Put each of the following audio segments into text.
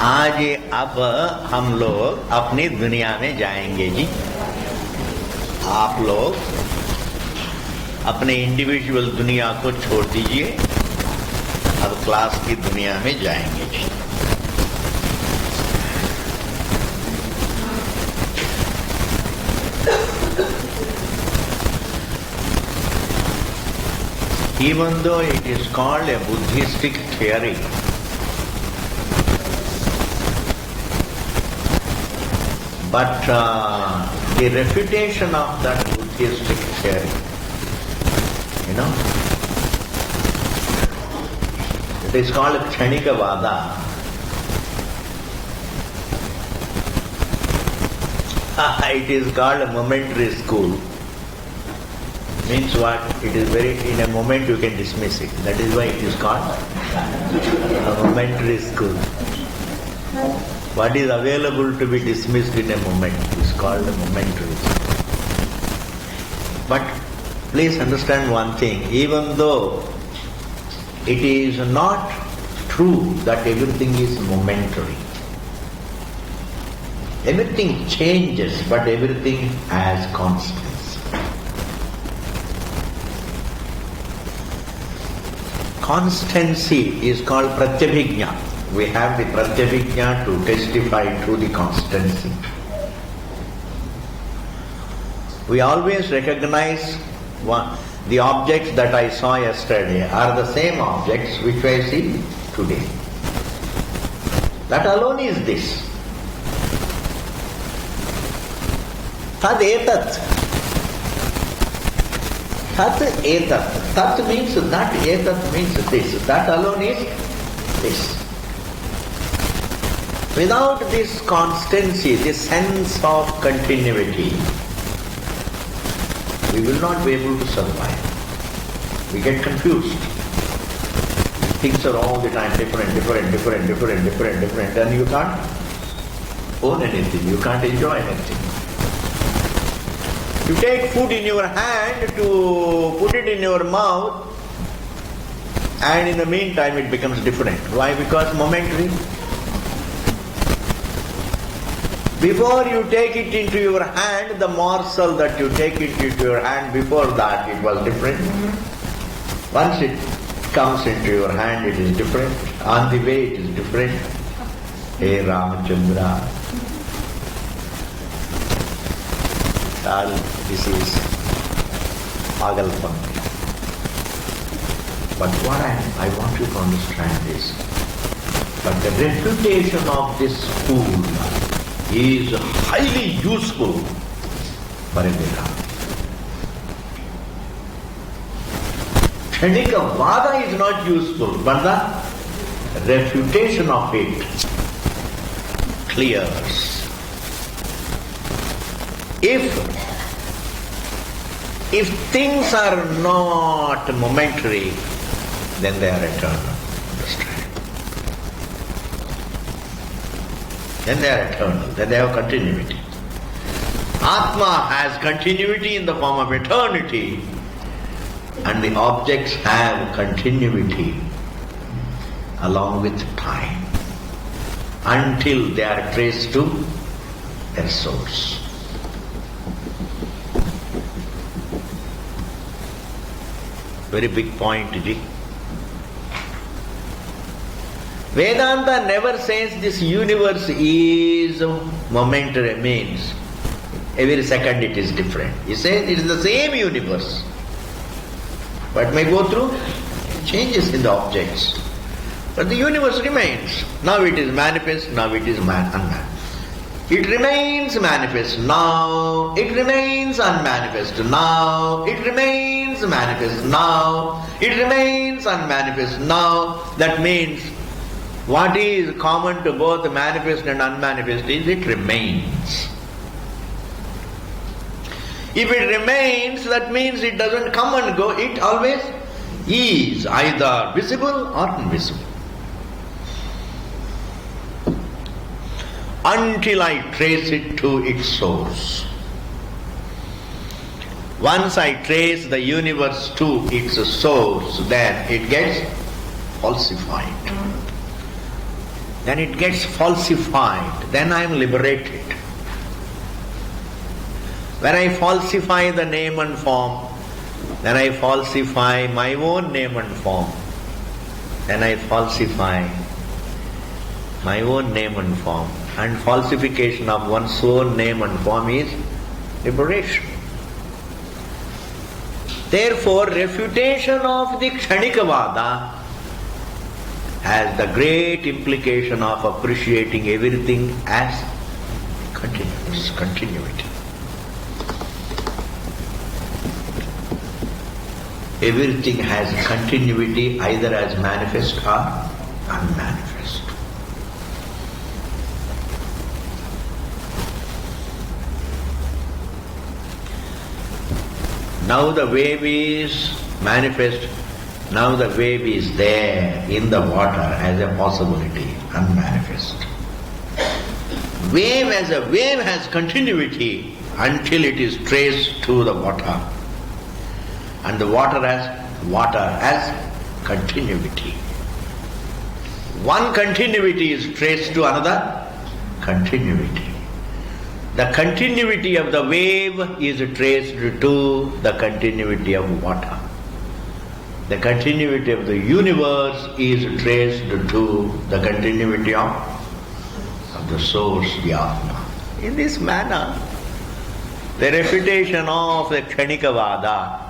आज अब हम लोग अपनी दुनिया में जाएंगे जी। आप लोग अपने इंडिविजुअल दुनिया को छोड़ दीजिए, अब क्लास की दुनिया में जाएंगे जी। Even though it is called a Buddhistic theory, but the refutation of that Buddhistic theory, it is called Kshanikavada. It is called a momentary school. Means what? It is in a moment you can dismiss it. That is why it is called a momentary school. What is available to be dismissed in a moment is called a momentary school. But please understand one thing, even though it is not true that everything is momentary. Everything changes, but everything has constants. Constancy is called pratyabhijna. We have the pratyabhijna to testify to the constancy. We always recognize the objects that I saw yesterday are the same objects which I see today. That alone is this. Tad etat. Tat etat. Tat means that, etat means this. That alone is this. Without this constancy, this sense of continuity, we will not be able to survive. We get confused. Things are all the time different, and you can't own anything, you can't enjoy anything. You take food in your hand to put it in your mouth, and in the meantime it becomes different. Why? Because momentary. Before you take it into your hand, the morsel that you take it into your hand, before that it was different. Once it comes into your hand, it is different. On the way, it is different. Hey Ramachandra, this is Pagalpant. But what I want you to understand is, but the reputation of this school is highly useful for a Vedanta. Kshanikavada is not useful, but the refutation of it clears. If things are not momentary, then they are eternal. Understand? Then they are eternal, then they have continuity. Atma has continuity in the form of eternity, and the objects have continuity along with time, until they are traced to their source. Very big point, Ji. Vedanta never says this universe is momentary, means every second it is different. He says it is the same universe, but may go through changes in the objects. But the universe remains. Now it is manifest, now it is unmanifest. It remains manifest, now it remains unmanifest, now it remains manifest, now it remains unmanifest, now. That means what is common to both manifest and unmanifest is it remains. If it remains, that means it doesn't come and go, it always is either visible or invisible. Until I trace it to its source. Once I trace the universe to its source, then it gets falsified. then it gets falsified, then I am liberated. When I falsify the name and form, then I falsify my own name and form. Then I falsify my own name and form. And falsification of one's own name and form is liberation. Therefore, refutation of the Kshanikavada has the great implication of appreciating everything as continuity. Everything has continuity either as manifest or unmanifest. Now the wave is manifest, now the wave is there in the water as a possibility, unmanifest. Wave as a wave has continuity until it is traced to the water. And the water has continuity. One continuity is traced to another continuity. The continuity of the wave is traced to the continuity of water. The continuity of the universe is traced to the continuity of the source, the Atma. In this manner, the refutation of the Kshanikavada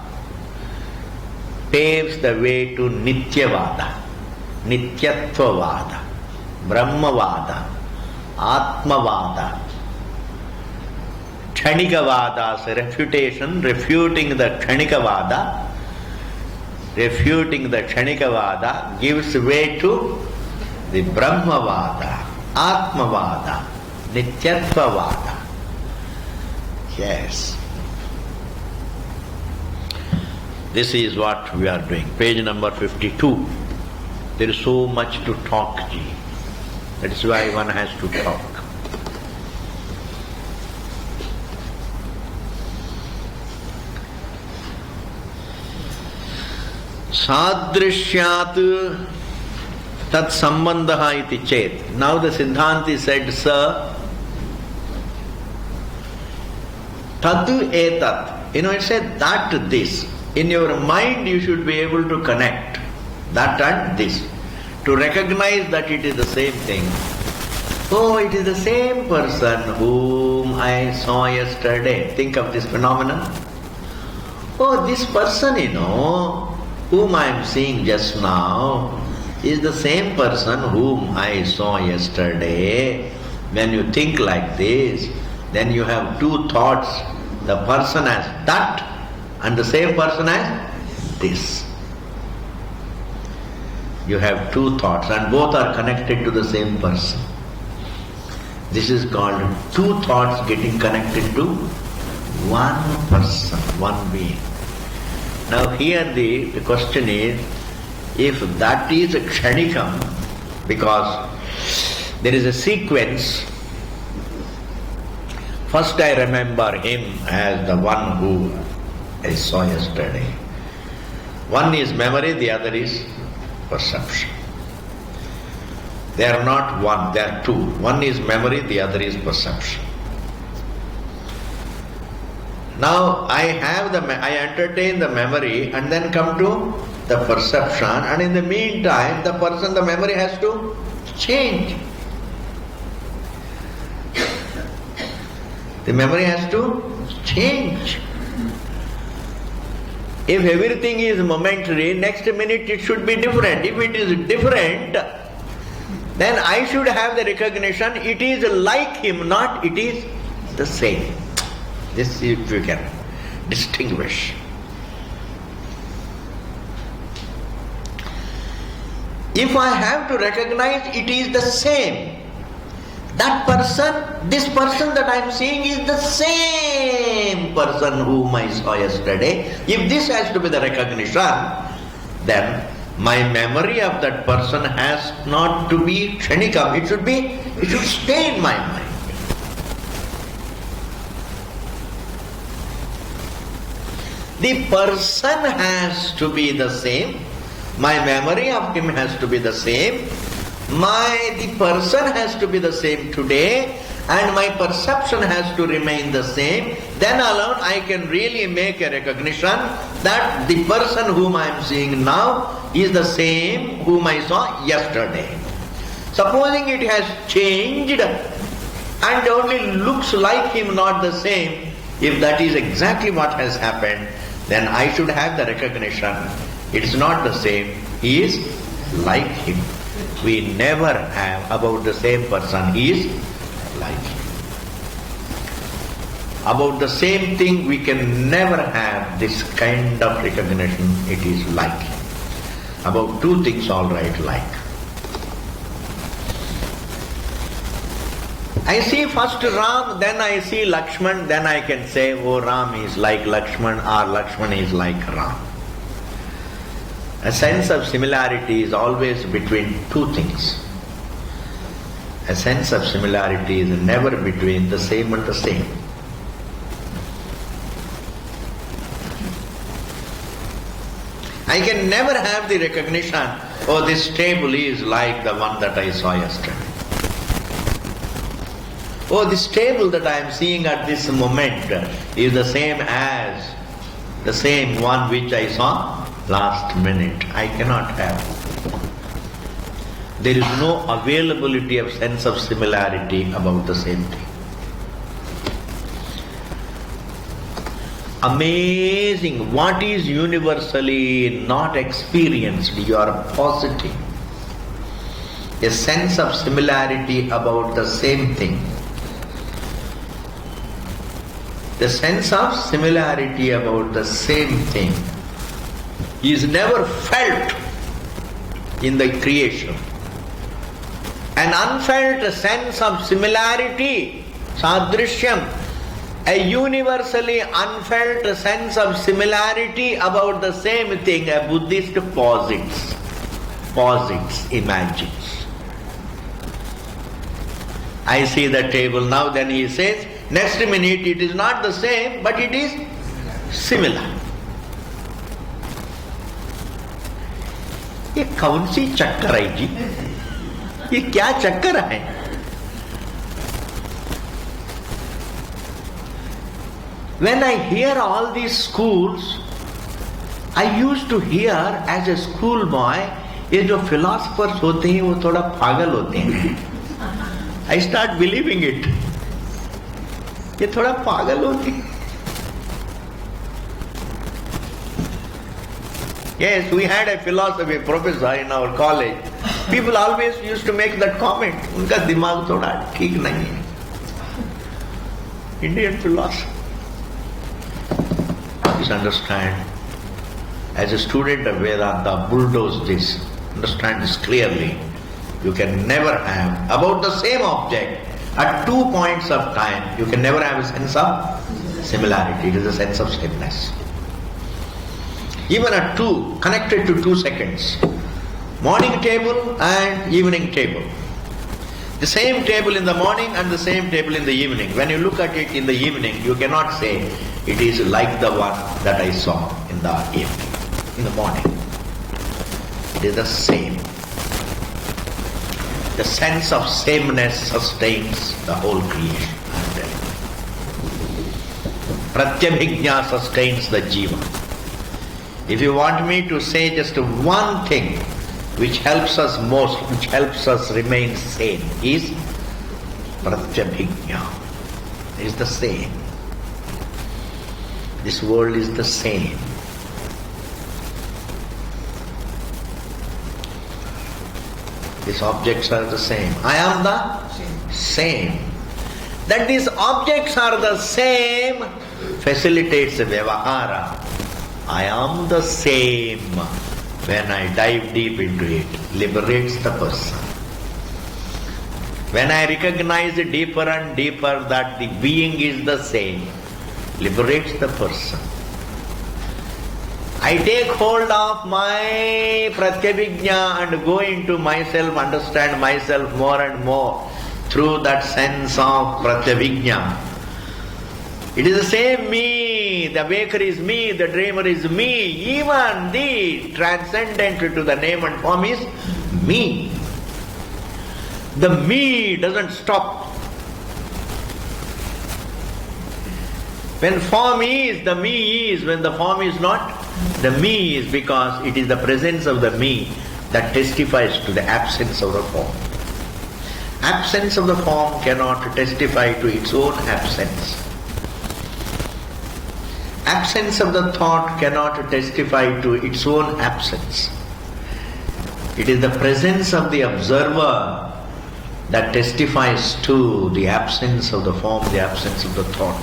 paves the way to Nityavada, Nityatvavada, Brahmavada, Atmavada. Kshanikavada's refutation, refuting the Kshanikavada gives way to the Brahmavada, Atmavada, Nityatvavada. Yes. This is what we are doing. Page number 52. There is so much to talk, Ji. That is why one has to talk. Sadrishyat tat sambandha iti chet. Now the Siddhanti said, sir, tatu etat. It said that this. In your mind you should be able to connect that and this, to recognize that it is the same thing. Oh, it is the same person whom I saw yesterday. Think of this phenomenon. Oh, this person, whom I am seeing just now, is the same person whom I saw yesterday. When you think like this, then you have two thoughts. The person as that, and the same person as this. You have two thoughts and both are connected to the same person. This is called two thoughts getting connected to one person, one being. Now here the question is, if that is a kshanikam, because there is a sequence. First I remember him as the one who I saw yesterday. One is memory, the other is perception. They are not one, they are two. One is memory, the other is perception. Now I entertain the memory and then come to the perception, and in the meantime the memory has to change. The memory has to change. If everything is momentary, next minute it should be different. If it is different, then I should have the recognition it is like him, not it is the same. This if you can distinguish. If I have to recognize it is the same, that person, this person that I am seeing is the same person whom I saw yesterday. If this has to be the recognition, then my memory of that person has not to be kshanikam. It should stay in my mind. The person has to be the same. My memory of him has to be the same. The person has to be the same today and my perception has to remain the same, then alone I can really make a recognition that the person whom I am seeing now is the same whom I saw yesterday. Supposing it has changed and only looks like him, not the same, if that is exactly what has happened, then I should have the recognition. It is not the same, he is like him. We never have about the same person, he is like him. About the same thing we can never have this kind of recognition, it is like him. About two things all right, like. I see first Ram, then I see Lakshman, then I can say, oh, Ram is like Lakshman or Lakshman is like Ram. A sense of similarity is always between two things. A sense of similarity is never between the same and the same. I can never have the recognition, oh, this table is like the one that I saw yesterday. Oh, this table that I am seeing at this moment is the same as the same one which I saw last minute. I cannot have. There is no availability of sense of similarity about the same thing. Amazing. What is universally not experienced, you are positing. A sense of similarity about the same thing. The sense of similarity about the same thing is never felt in the creation. An unfelt sense of similarity, sadrishyam, a universally unfelt sense of similarity about the same thing, a Buddhist posits, imagines. I see the table now, then he says, next minute it is not the same, but it is similar. ये कौन सी चक्कर है जी? ये क्या चक्कर है? When I hear all these schools, I used to hear as a schoolboy, ये जो philosophers होते हैं वो थोड़ा पागल होते हैं. I start believing it. ये थोड़ा पागल होते हैं. Yes, we had a philosophy professor in our college. People always used to make that comment. उनका दिमाग थोड़ा ठीक नहीं है. Indian philosophy. Please understand, as a student of Vedanta, bulldoze this. Understand this clearly. You can never have, about the same object, at 2 points of time, you can never have a sense of similarity. It is a sense of sameness. Even at 2, connected to 2 seconds. Morning table and evening table. The same table in the morning and the same table in the evening. When you look at it in the evening, you cannot say it is like the one that I saw in the evening, in the morning. It is the same. The sense of sameness sustains the whole creation. Pratyabhijna sustains the jiva. If you want me to say just one thing which helps us most, which helps us remain sane, is pratyabhijna. It is the same. This world is the same. These objects are the same. I am the same. That these objects are the same facilitates vyavahara. I am the same. When I dive deep into it, liberates the person. When I recognize deeper and deeper that the being is the same, liberates the person. I take hold of my pratyabhijna and go into myself, understand myself more and more through that sense of pratyabhijna. It is the same me, the baker is me, the dreamer is me, even the transcendent to the name and form is me. The me doesn't stop. When form is, the me is. When the form is not, the me is, because it is the presence of the me that testifies to the absence of the form. Absence of the form cannot testify to its own absence. Absence of the thought cannot testify to its own absence. It is the presence of the observer that testifies to the absence of the form, the absence of the thought.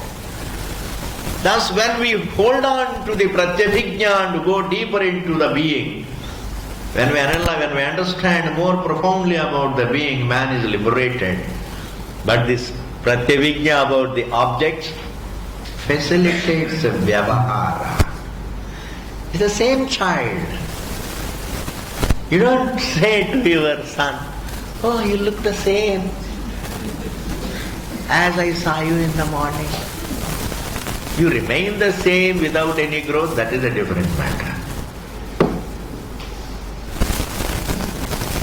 Thus, when we hold on to the pratyabhijna and go deeper into the being, when we understand more profoundly about the being, man is liberated. But this pratyabhijna about the objects facilitates vyavahara. It's the same child. You don't say to your son, "Oh, you look the same as I saw you in the morning." You remain the same without any growth, that is a different matter.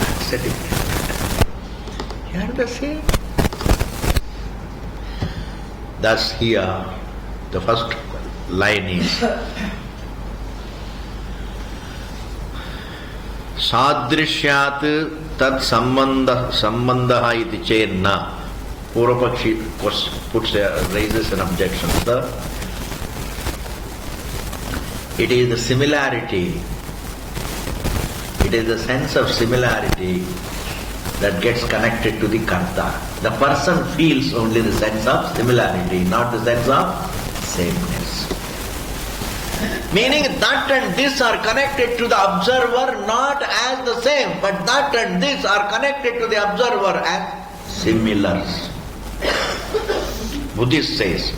That's a different matter. You are the same. Thus here, the first line is Sadrishyat tat sambandha iti chenna. Purvapakshi raises an objection. Sir, it is the similarity, it is the sense of similarity that gets connected to the karta. The person feels only the sense of similarity, not the sense of sameness. Meaning that and this are connected to the observer not as the same, but that and this are connected to the observer as similars. Buddhist says,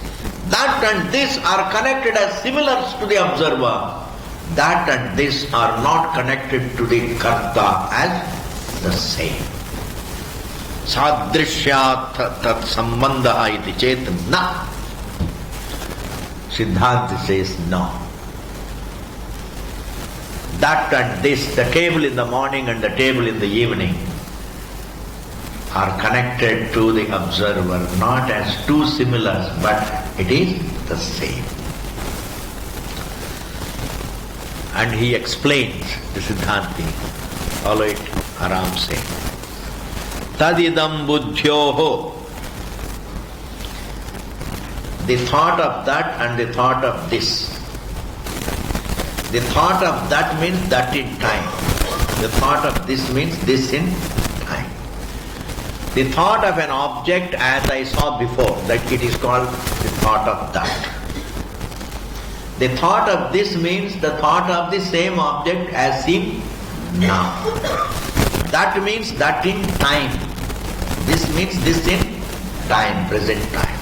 that and this are connected as similars to the observer. That and this are not connected to the karta as the same. Sadrishyat tat sambandha iti chet na. Siddhanta says no. That and this, the table in the morning and the table in the evening, are connected to the observer, not as two similars, but it is the same. And he explains the Siddhanti. Follow it, Aram se. Tadidam buddhyoho. The thought of that and the thought of this. The thought of that means that in time. The thought of this means this in time. The thought of an object, as I saw before, that it is called the thought of that. The thought of this means the thought of the same object as seen now. That means that in time. This means this in time, present time.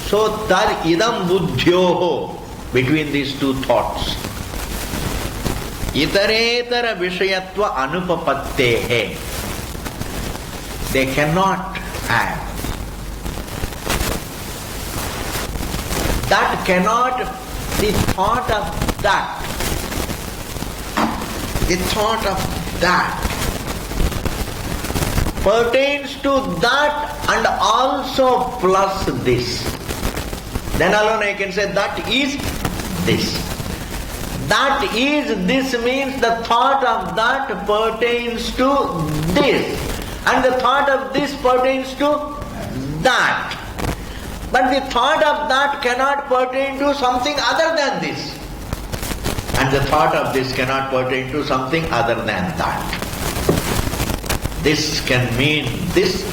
So, tad idam buddhyoho, between these two thoughts. Itaretara vishayatva anupapattehe. They cannot have. That cannot, the thought of that, the thought of that pertains to that and also plus this. Then alone I can say that is this. That is this means the thought of that pertains to this. And the thought of this pertains to that. But the thought of that cannot pertain to something other than this. And the thought of this cannot pertain to something other than that. This can mean this.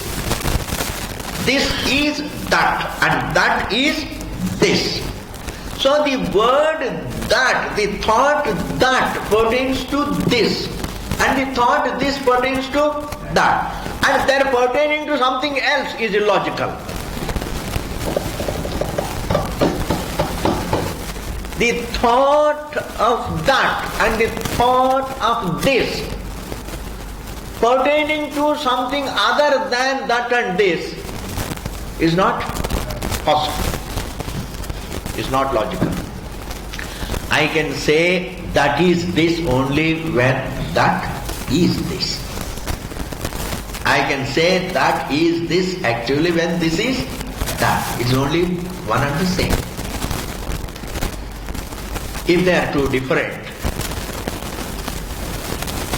This is that. And that is this. So the word that, the thought that pertains to this. And the thought this pertains to that. And their pertaining to something else is illogical. The thought of that and the thought of this pertaining to something other than that and this is not possible. Is not logical. I can say that is this only when that is this. I can say that is this actually when this is that. It's only one and the same. If they are too different,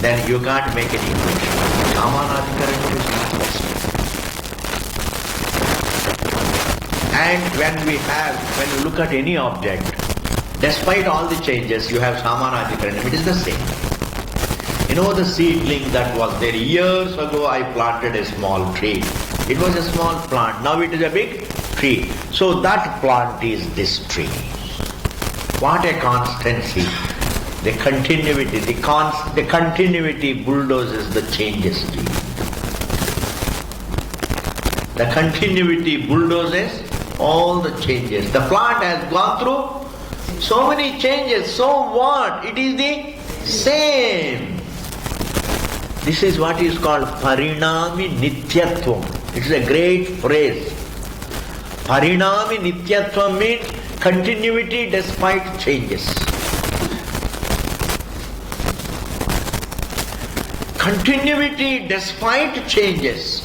then you can't make any equation. Samanadhikaran is not possible. And when you look at any object, despite all the changes, you have Samanadhikaran, it is the same. You know the seedling that was there years ago, I planted a small tree. It was a small plant, now it is a big tree. So that plant is this tree. What a constancy. The continuity, the continuity bulldozes the changes. The continuity bulldozes all the changes. The plant has gone through so many changes, so what? It is the same. This is what is called Parinami Nityatvam. It is a great phrase. Parinami Nityatvam means continuity despite changes. Continuity despite changes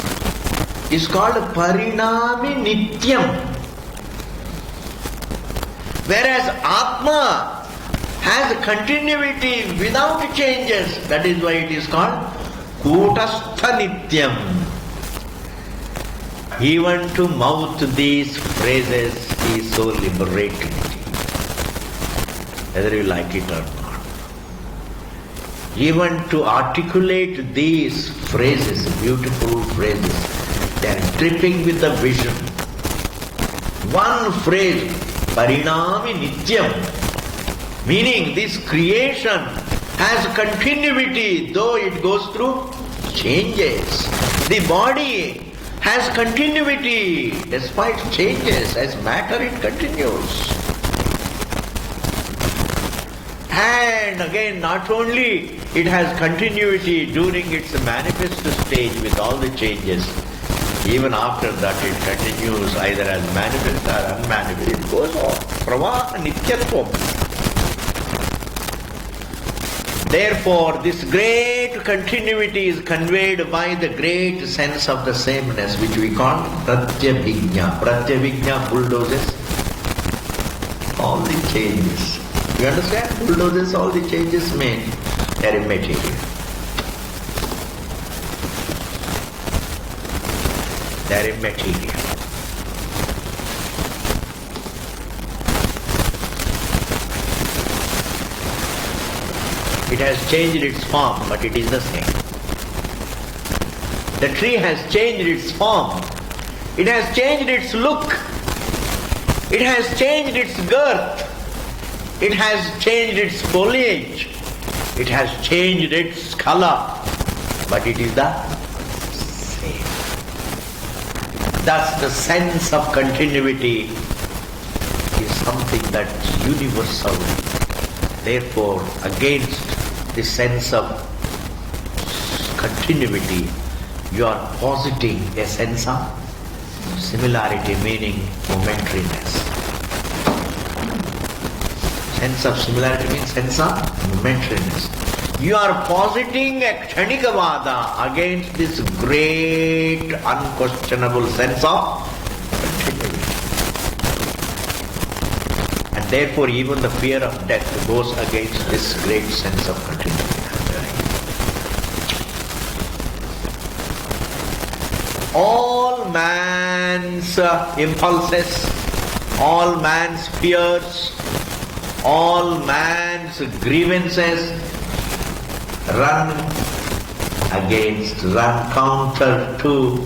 is called Parinami Nityam. Whereas Atma has continuity without changes. That is why it is called Kutastha Nityam. Even to mouth these phrases is so liberating, whether you like it or not. Even to articulate these phrases, beautiful phrases, they are dripping with the vision. One phrase, Parinami Nityam, meaning this creation has continuity though it goes through changes. The body has continuity despite changes. As matter it continues. And again, not only it has continuity during its manifest stage with all the changes, even after that it continues either as manifest or unmanifest. It goes on. Pravaha Nityatvam. Therefore, this great continuity is conveyed by the great sense of the sameness which we call Pratyabhijna. Pratyabhijna bulldozes all the changes. You understand? Bulldozes all the changes made. They are immaterial. They are immaterial. It has changed its form, but it is the same. The tree has changed its form. It has changed its look. It has changed its girth. It has changed its foliage. It has changed its color. But it is the same. Thus the sense of continuity is something that's universal. Therefore, against the sense of continuity, you are positing a sense of similarity, meaning momentariness. Sense of similarity means sense of momentariness. You are positing a Kshanikavada against this great unquestionable sense of continuity. And therefore even the fear of death goes against this great sense of continuity. All man's impulses, all man's fears, all man's grievances run counter to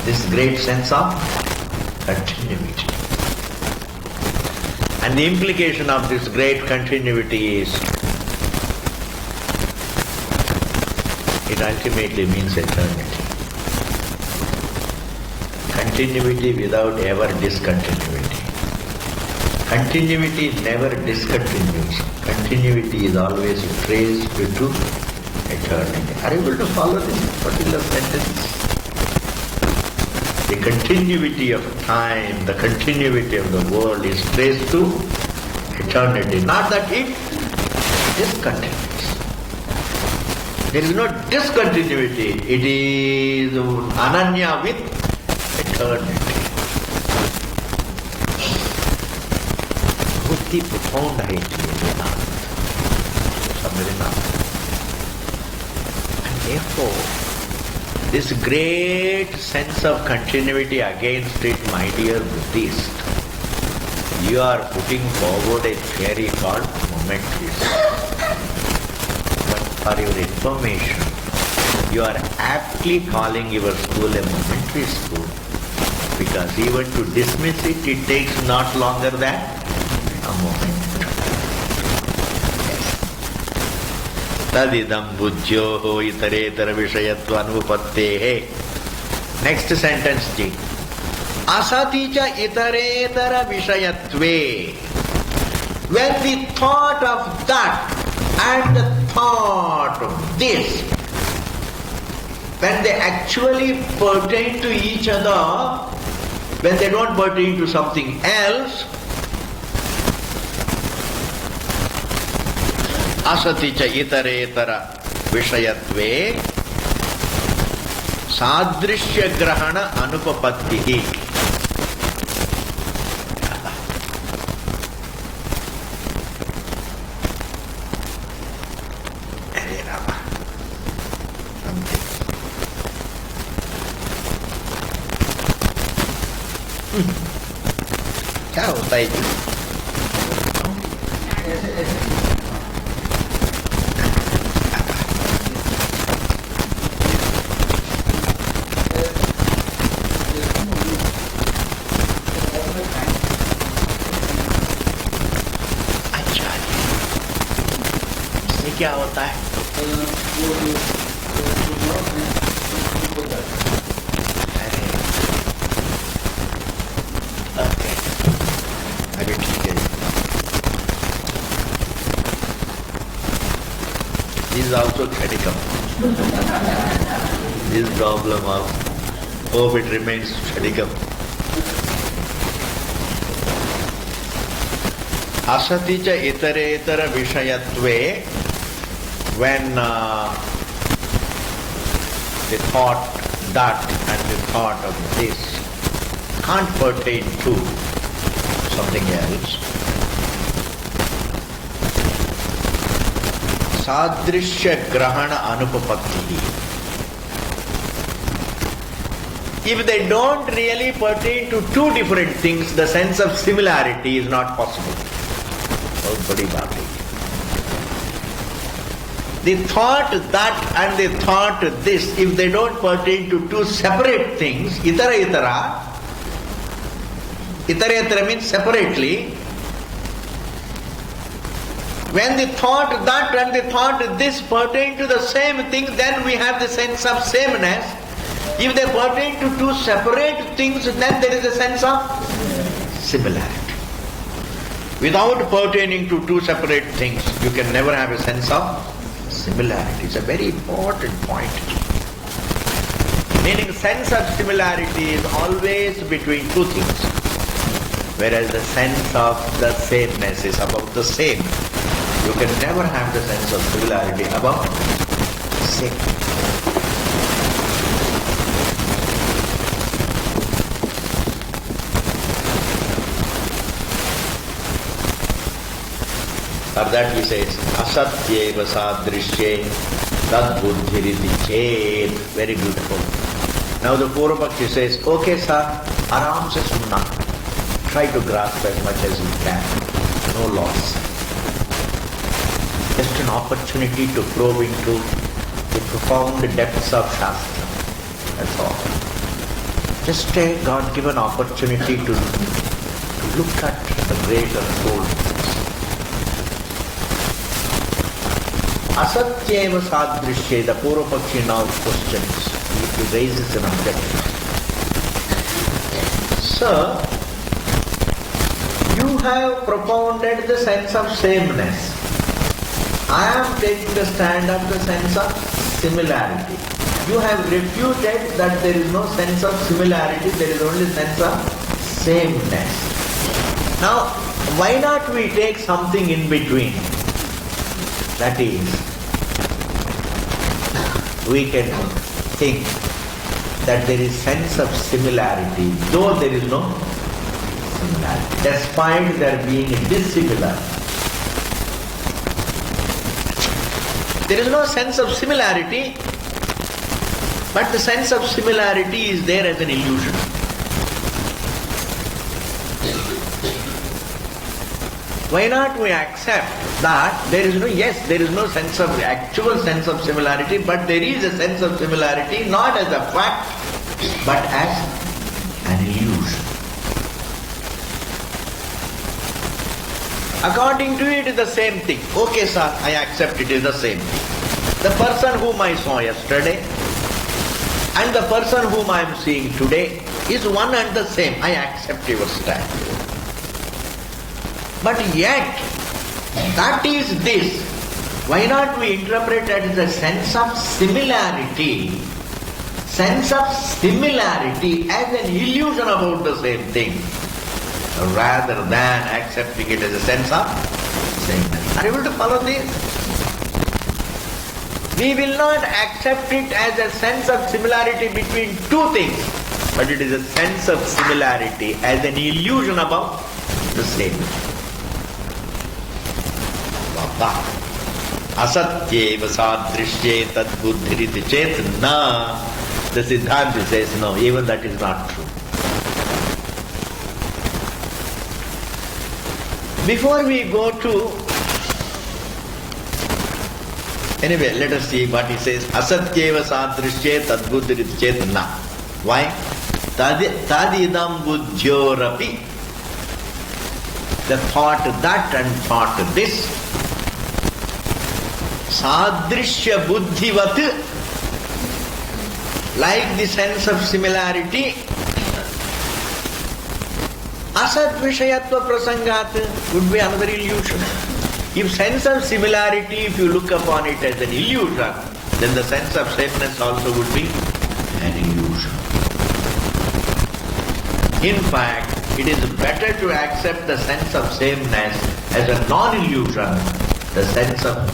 this great sense of continuity. And the implication of this great continuity is, it ultimately means eternity. Continuity without ever discontinuity. Continuity never discontinues. Continuity is always traced to eternity. Are you able to follow this particular sentence? The continuity of time, the continuity of the world is traced to eternity. Not that it discontinues. There is no discontinuity. It is Ananya with eternity. बहुत ही profound है ये वेदांत, समझना. And therefore, this great sense of continuity against it, my dear Buddhist, you are putting forward a theory called momentarism. But for your information, you are aptly calling your school a momentary school, because even to dismiss it, it takes not longer than a moment. Tadidam buddhyoho itaretara vishayatva anupattehe. Next sentence, ji. Asaticha itaretara vishayatve. When the thought of that and the thought of this, when they actually pertain to each other, when they don't pertain to something else, asaticha itaretara vishayatve sadrishya grahana anupapattihi. क्या होता है जी? अच्छा जी, इससे क्या होता है? This is also Kshanikam. This problem of hope it remains Kshanikam. Asaticha itaretara vishayatve, when the thought that and the thought of this can't pertain to something else, sadrishya grahana anupapattihi. If they don't really pertain to two different things, the sense of similarity is not possible. बहुत बड़ी बात है. The thought that and the thought this, if they don't pertain to two separate things, itara means separately. When the thought that and the thought this pertain to the same thing, then we have the sense of sameness. If they pertain to two separate things, then there is a sense of similarity. Without pertaining to two separate things, you can never have a sense of similarity. It's a very important point. Meaning, sense of similarity is always between two things, whereas the sense of the sameness is about the same. You can never have the sense of similarity about same. For that he says, asatyeva sadrishye tad buddhiriti chet. Very beautiful. Now the Purvapakshi says, okay sir, aram se sunna. Try to grasp as much as you can. No loss. Just an opportunity to probe into the profound depths of Shastra. That's all. Just a God-given opportunity to look at the great unfold. Asatyeva sadrishye, the Purvapakshi now questions. He raises an objection. Sir, you have propounded the sense of sameness. I am taking the stand of the sense of similarity. You have refuted that there is no sense of similarity, there is only sense of sameness. Now, why not we take something in between? That is, we can think that there is sense of similarity, though there is no similarity, despite there being dissimilar. There is no sense of similarity, but the sense of similarity is there as an illusion. Why not we accept that there is no sense of actual sense of similarity, but there is a sense of similarity not as a fact, but as an illusion. According to it is the same thing. Okay, sir, I accept it is the same thing. The person whom I saw yesterday and the person whom I am seeing today is one and the same. I accept your stand. But yet, that is this. Why not we interpret it as a sense of similarity? Sense of similarity as an illusion about the same thing, rather than accepting it as a sense of sameness. Are you able to follow this? We will not accept it as a sense of similarity between two things, but it is a sense of similarity as an illusion about the same. Asatyeva sadrishe tad buddhiriti chet na. The Siddhanta says no, even that is not true. Before we go to... Anyway, let us see what he says. Asatyeva sadrishe tad buddhiriti chet na. Why? Tadidam buddhyorapi. The thought that and thought this. Sadrishya buddhivat, like the sense of similarity. Asat vishayatva prasangat would be another illusion. If sense of similarity, if you look upon it as an illusion, then the sense of sameness also would be an illusion. In fact, it is better to accept the sense of sameness as a non-illusion. The sense of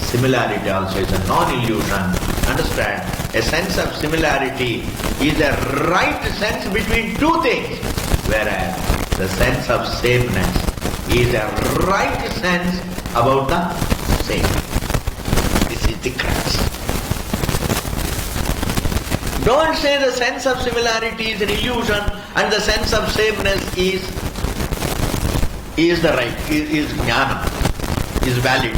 similarity also is a non-illusion. Understand? A sense of similarity is a right sense between two things, whereas the sense of sameness is a right sense about the same. This is the crux. Don't say the sense of similarity is an illusion and the sense of sameness is the right, is jnana, is valid.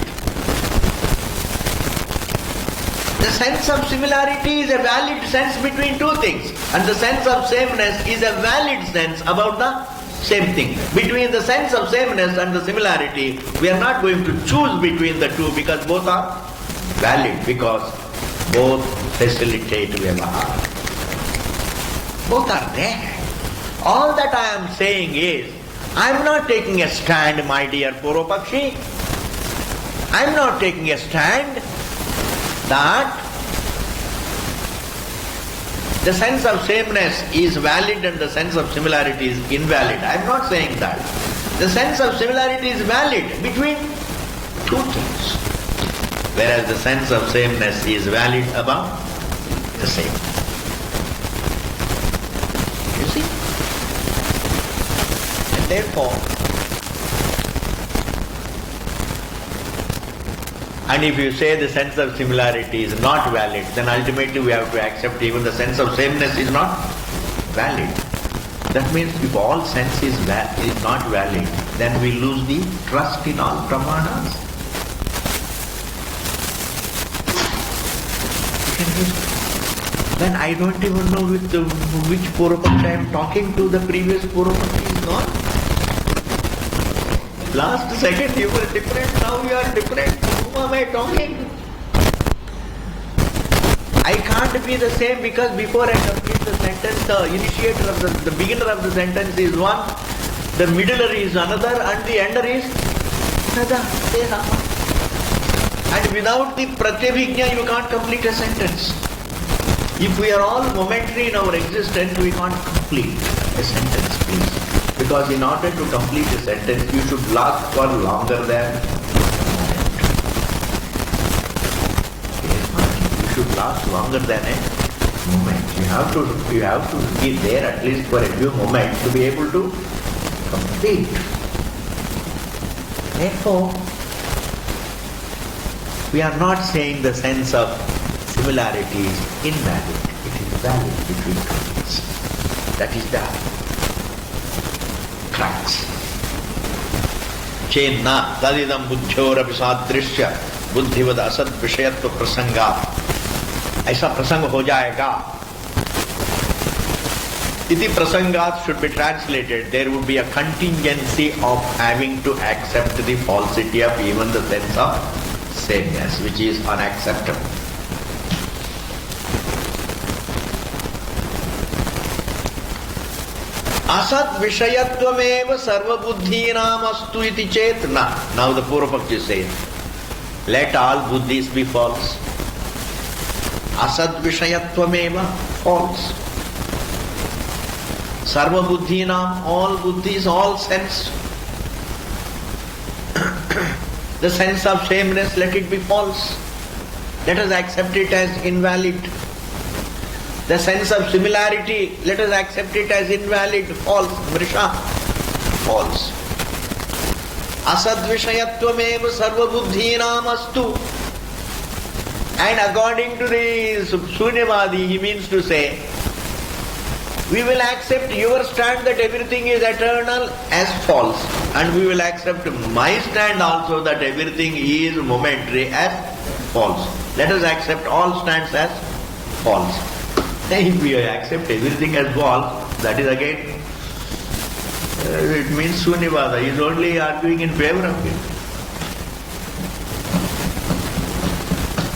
The sense of similarity is a valid sense between two things, and the sense of sameness is a valid sense about the same thing. Between the sense of sameness and the similarity, we are not going to choose between the two because both are valid, because both facilitate vyavahara. Both are there. All that I am saying is, I am not taking a stand, my dear Purvapakshi. I am not taking a stand that the sense of sameness is valid and the sense of similarity is invalid. I am not saying that. The sense of similarity is valid between two things, whereas the sense of sameness is valid about the same. You see? And therefore, and if you say the sense of similarity is not valid, then ultimately we have to accept even the sense of sameness is not valid. That means if all sense is not valid, then we lose the trust in all pramanas. Then I don't even know which Purvapakshi I am talking to. The previous Purvapakshi is gone. Last second you were different, now you are different. Whom am I talking? I can't be the same because before I complete the sentence, the initiator of the beginner of the sentence is one, the middler is another, and the ender is another. And without the pratyabhijna you can't complete a sentence. If we are all momentary in our existence, we can't complete a sentence, please. Because in order to complete a sentence, you should last for longer than a moment. You should last longer than a moment. You have to be there at least for a few moments to be able to complete. Therefore, we are not saying the sense of similarity is invalid. It is valid between two things. That is the crux. चेन्ना तदिदं बुद्ध्योरपि सादृश्य बुद्धिवद असद विषयत्व प्रसंगा, ऐसा प्रसंग हो जाएगा. इति प्रसंगात should be translated, there would be a contingency of having to accept the falsity of even the sense of sameness, which is unacceptable. असत विषयत्वमेव सर्वबुद्धीनाम अस्तु इति चेत न. Now the Purvapakshi says, let all buddhis be false. Asad vishayattvameva, false. Sarva buddhinam, all buddhis, all sense. The sense of sameness, let it be false. Let us accept it as invalid. The sense of similarity, let us accept it as invalid, false, mrisha, false. Asadvishayattvameva sarvabuddhinam astu. And according to the Sunyavadi, he means to say, we will accept your stand that everything is eternal as false, and we will accept my stand also that everything is momentary as false. Let us accept all stands as false. If we accept everything as false, that is again, it means Sunyavada. He is only arguing in favor of it.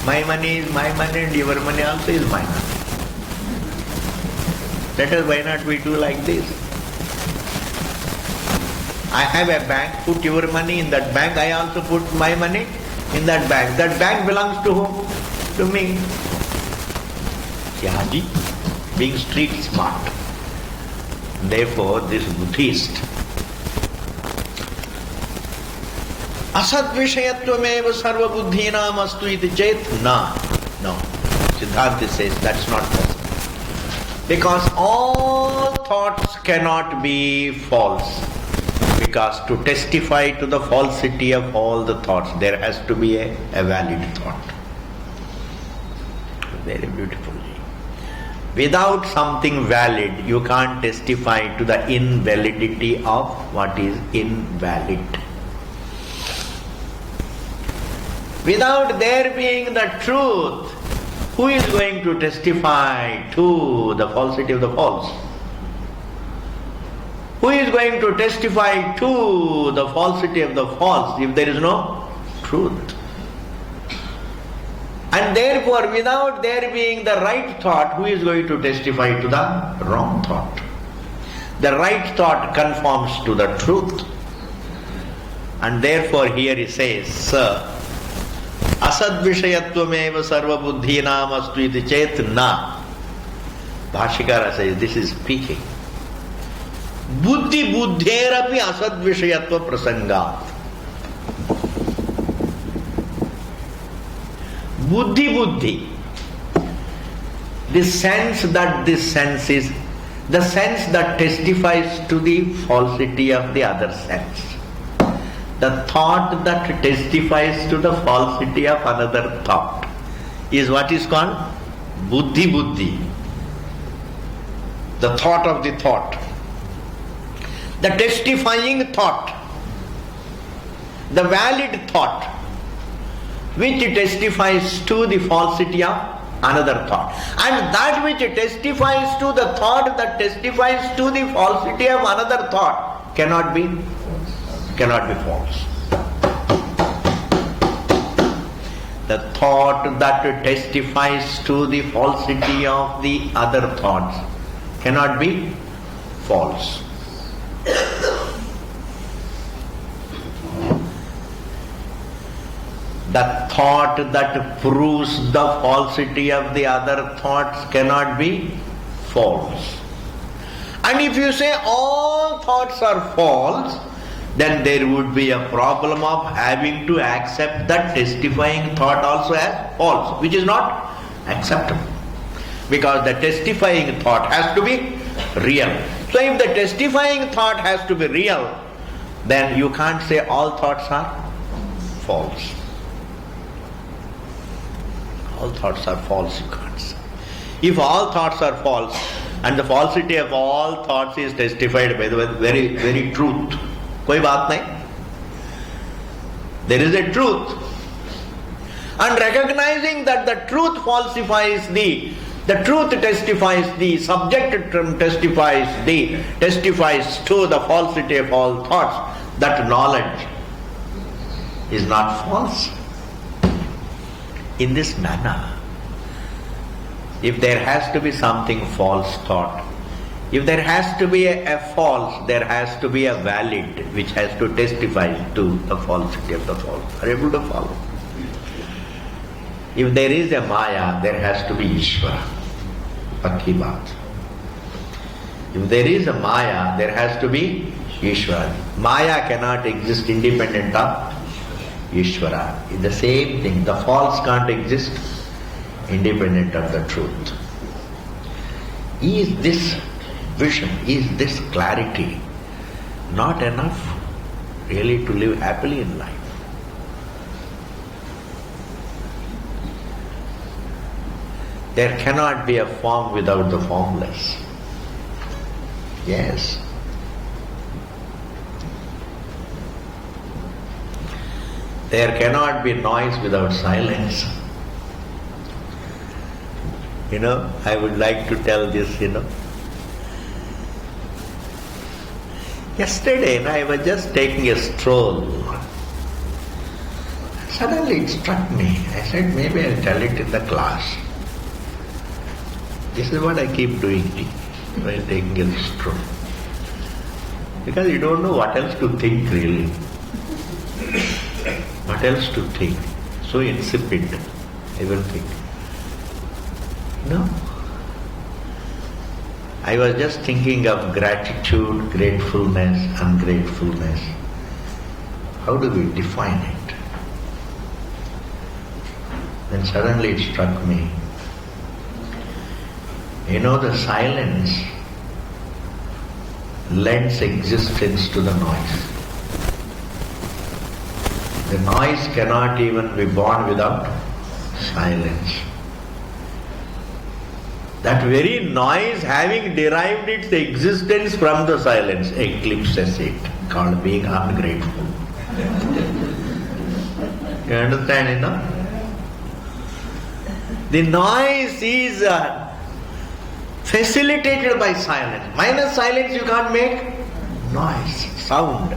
My money is my money and your money also is my money. Let us, why not we do like this? I have a bank, put your money in that bank, I also put my money in that bank. That bank belongs to whom? To me. Yaji, being street smart. Therefore, this Buddhist, Asadvishayattvameva sarva buddhinam astu iti chet na. No. Siddhanta says that's not possible. Because all thoughts cannot be false. Because to testify to the falsity of all the thoughts, there has to be a valid thought. Very beautifully. Without something valid, you can't testify to the invalidity of what is invalid. Without there being the truth, who is going to testify to the falsity of the false? Who is going to testify to the falsity of the false if there is no truth? And therefore, without there being the right thought, who is going to testify to the wrong thought? The right thought conforms to the truth. And therefore here he says, Sir, Asadvishayattvameva sarva buddhinam astu iti chet na. Bhashikara says, this is speaking. Buddhi buddherapi asadvishayatva prasangat. Buddhi. The sense that this sense is, the sense that testifies to the falsity of the other sense. The thought that testifies to the falsity of another thought is what is called buddhi. The thought of the thought. The testifying thought. The valid thought which testifies to the falsity of another thought. And that which testifies to the thought that testifies to the falsity of another thought cannot be false. The thought that testifies to the falsity of the other thoughts cannot be false. The thought that proves the falsity of the other thoughts cannot be false. And if you say all thoughts are false, then there would be a problem of having to accept that testifying thought also as false, which is not acceptable. Because the testifying thought has to be real. So if the testifying thought has to be real, then you can't say all thoughts are false. All thoughts are false, you can't say. If all thoughts are false, and the falsity of all thoughts is testified by the very, very truth, koi baat nahi. There is a truth. And recognizing that the truth falsifies the truth testifies the subject testifies to the falsity of all thoughts, that knowledge is not false. In this manner, if there has to be something false thought, if there has to be a false, there has to be a valid which has to testify to the falsity of the false. Are you able to follow? If there is a Maya, there has to be Ishvara. Pakki baat. If there is a Maya, there has to be Ishvara. Maya cannot exist independent of Ishvara. It's the same thing. The false can't exist independent of the truth. Is this vision, is this clarity not enough really to live happily in life? There cannot be a form without the formless. Yes. There cannot be noise without silence. I would like to tell this, Yesterday, I was just taking a stroll. Suddenly it struck me. I said, maybe I'll tell it in the class. This is what I keep doing while taking a stroll. Because you don't know what else to think really. What else to think? So insipid, everything. No. I was just thinking of gratitude, gratefulness, ungratefulness. How do we define it? Then suddenly it struck me. The silence lends existence to the noise. The noise cannot even be born without silence. That very noise, having derived its existence from the silence, eclipses it, called being ungrateful. You understand, The noise is facilitated by silence. Minus silence you can't make noise, sound.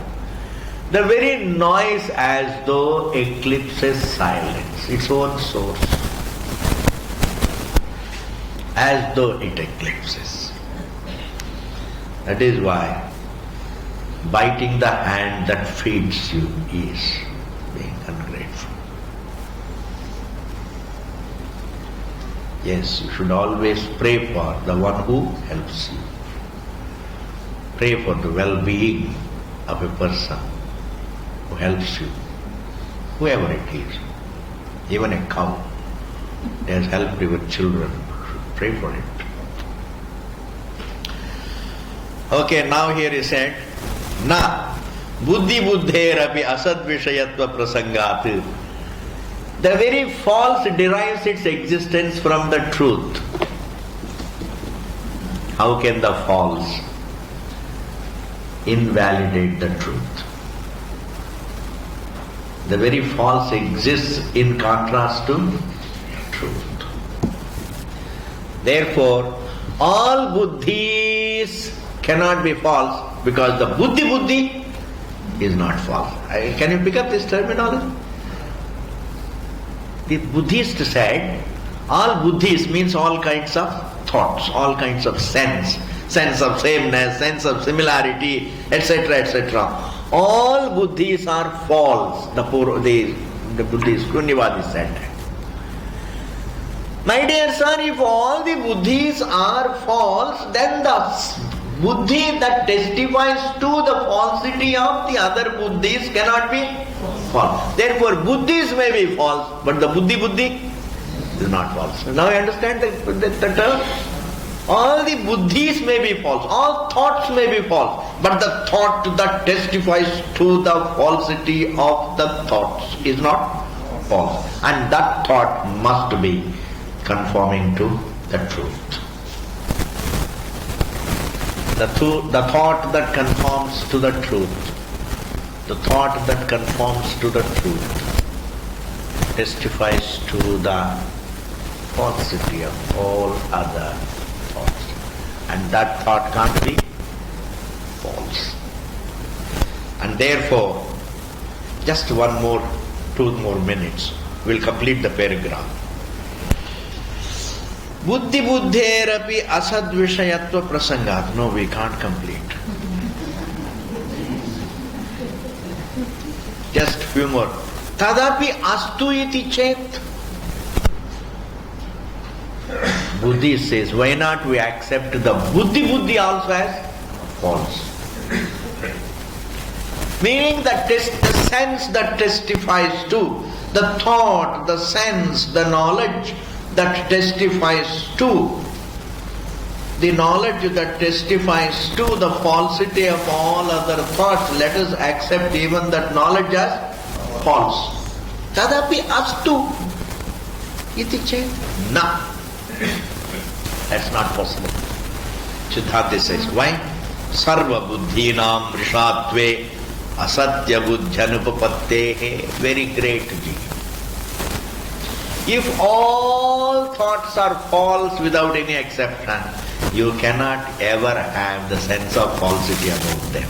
The very noise as though eclipses silence, its own source. As though it eclipses. That is why biting the hand that feeds you is being ungrateful. Yes, you should always pray for the one who helps you. Pray for the well-being of a person who helps you, whoever it is. Even a cow has helped your children. Pray for it. Okay, now here he said, Na buddhi buddherapi asad vishayatva prasangat. The very false derives its existence from the truth. How can the false invalidate the truth? The very false exists in contrast to truth. Therefore, all buddhis cannot be false because the buddhi is not false. Can you pick up this terminology? The Buddhist said, all buddhis means all kinds of thoughts, all kinds of sense of sameness, sense of similarity, etc., etc. All buddhis are false, the Buddhist Kunyavadi said. My dear son, if all the buddhis are false, then the buddhi that testifies to the falsity of the other buddhis cannot be false. Therefore, buddhis may be false, but the buddhi is not false. Now you understand the term? All the buddhis may be false, all thoughts may be false, but the thought that testifies to the falsity of the thoughts is not false. And that thought must be conforming to the truth. The thought that conforms to the truth, the thought that conforms to the truth testifies to the falsity of all other thoughts. And that thought can't be false. And therefore, just 2 more minutes, we'll complete the paragraph. Buddhi buddherapi asadvishayatva prasangat. No, we can't complete. Just few more. Tadapi astu iti chet. Buddhi says, why not we accept the buddhi also as false? Meaning that the sense that testifies to, the thought, the sense, the knowledge that testifies to, the knowledge that testifies to the falsity of all other thoughts, let us accept even that knowledge as false. Tadapi astu iti chet. Na. That's not possible. Siddhartha says, why? Sarva buddhinam rishatve asatya buddhyanupapattehe. Very great Ji. If all thoughts are false without any exception, you cannot ever have the sense of falsity about them.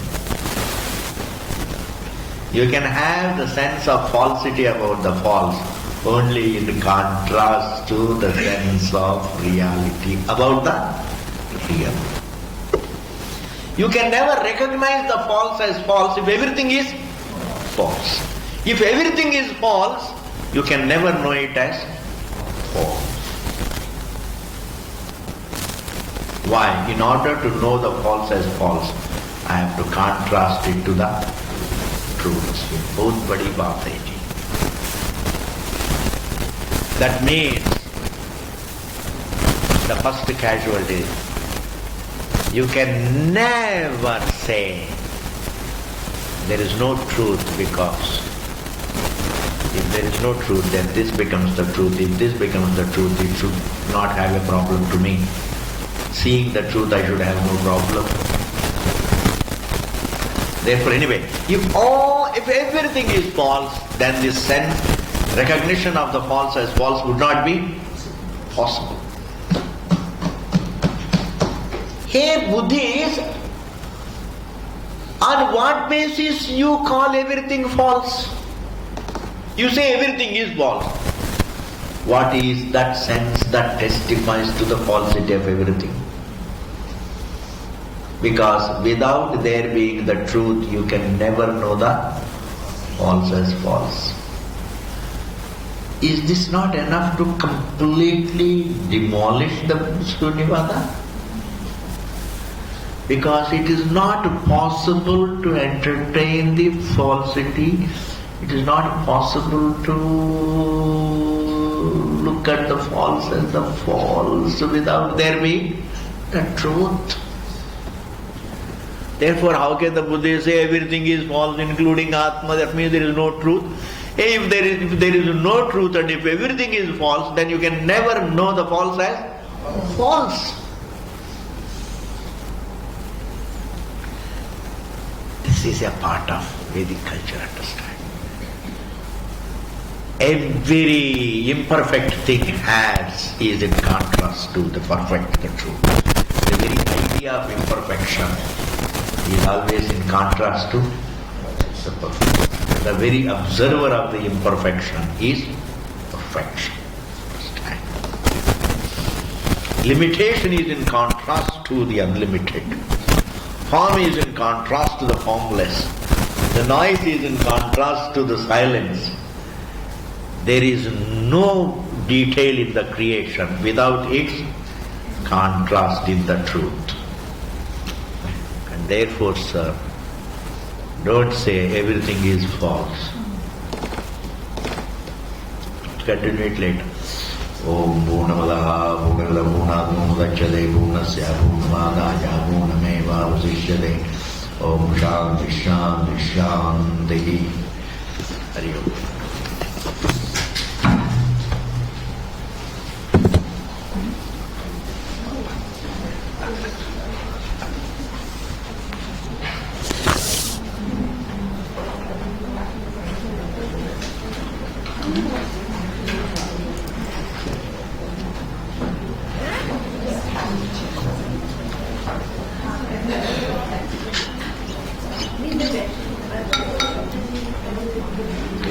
You can have the sense of falsity about the false only in contrast to the sense of reality about the real. You can never recognize the false as false if everything is false. If everything is false, you can never know it as false. Why? In order to know the false as false, I have to contrast it to the truth. Both badi baat hai ji. That means the first casualty. You can never say there is no truth, because if there is no truth, then this becomes the truth. If this becomes the truth, it should not have a problem to me. Seeing the truth, I should have no problem. Therefore, anyway, if everything is false, then this sense, recognition of the false as false would not be possible. Hey Buddhis, on what basis you call everything false? You say everything is false. What is that sense that testifies to the falsity of everything? Because without there being the truth, you can never know the false as false. Is this not enough to completely demolish the Sunyavada? Because it is not possible to entertain the falsity. It is not possible to look at the false as the false without there being the truth. Therefore, how can the Buddha say everything is false, including Atma? That means there is no truth. If there is no truth and if everything is false, then you can never know the false as false. This is a part of Vedic culture, understand. Every imperfect thing is in contrast to the perfect, the truth. The very idea of imperfection is always in contrast to the perfect. The very observer of the imperfection is perfection. Understand? Limitation is in contrast to the unlimited. Form is in contrast to the formless. The noise is in contrast to the silence. There is no detail in the creation without its contrast in the truth. And therefore, sir, don't say everything is false. Continue it later. Om Purnamadaha Purnamida Purnatmudachyate Purnasya Purnamadaaya Purnameva Vasishyate. Om Shanti Shanti Shanti. Hari Om.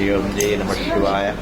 Om Jai Namah Shivaya.